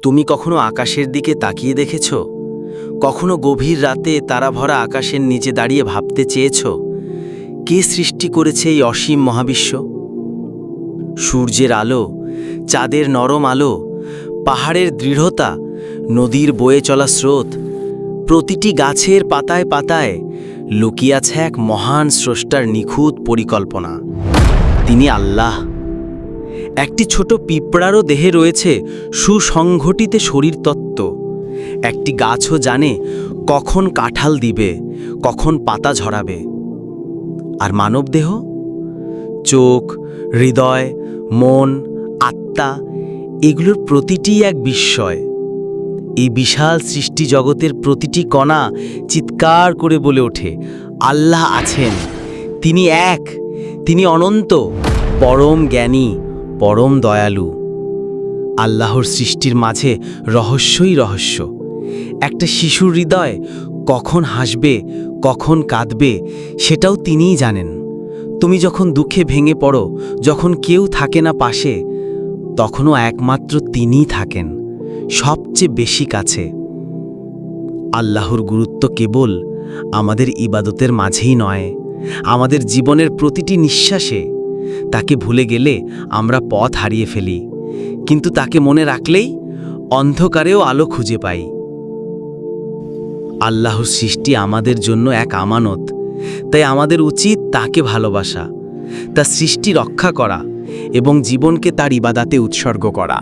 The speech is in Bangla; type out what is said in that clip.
তুমি কখনো আকাশের দিকে তাকিয়ে দেখেছ? কখনো গভীর রাতে তারা ভরা আকাশের নিচে দাঁড়িয়ে ভাবতে চেয়েছ, কে সৃষ্টি করেছে এই অসীম মহাবিশ্ব? সূর্যের আলো, চাঁদের নরম আলো, পাহাড়ের দৃঢ়তা, নদীর বয়ে চলা স্রোত, প্রতিটি গাছের পাতায় পাতায় লুকিয়ে আছে এক মহান স্রষ্টার নিখুঁত পরিকল্পনা। তিনি আল্লাহ। একটি ছোট পিঁপড়ারও দেহে রয়েছে সুসংগঠিত শরীরতত্ত্ব। একটি গাছও জানে কখন কাঁঠাল দিবে, কখন পাতা ঝরাবে। আর মানবদেহ, চোখ, হৃদয়, মন, আত্মা, এগুলোর প্রতিটিই এক বিস্ময়। এই বিশাল সৃষ্টি জগতের প্রতিটি কণা চিৎকার করে বলে ওঠে, আল্লাহ আছেন, তিনি এক, তিনি অনন্ত, পরম জ্ঞানী, পরম দয়ালু। আল্লাহর সৃষ্টির মাঝে রহস্যই রহস্য। একটা শিশুর হৃদয় কখন হাসবে, কখন কাঁদবে, সেটাও তিনিই জানেন। তুমি যখন দুঃখে ভেঙে পড়ো, যখন কেউ থাকে না পাশে, তখনও একমাত্র তিনিই থাকেন, সবচেয়ে বেশি কাছে। আল্লাহর গুরুত্ব কেবল আমাদের ইবাদতের মাঝেই নয়, আমাদের জীবনের প্রতিটি নিঃশ্বাসে। তাকে ভুলে গেলে আমরা পথ হারিয়ে ফেলি, কিন্তু তাকে মনে রাখলেই অন্ধকারেও আলো খুঁজে পাই। আল্লাহর সৃষ্টি আমাদের জন্য এক আমানত, তাই আমাদের উচিত তাকে ভালোবাসা, তার সৃষ্টি রক্ষা করা এবং জীবনকে তার ইবাদাতে উৎসর্গ করা।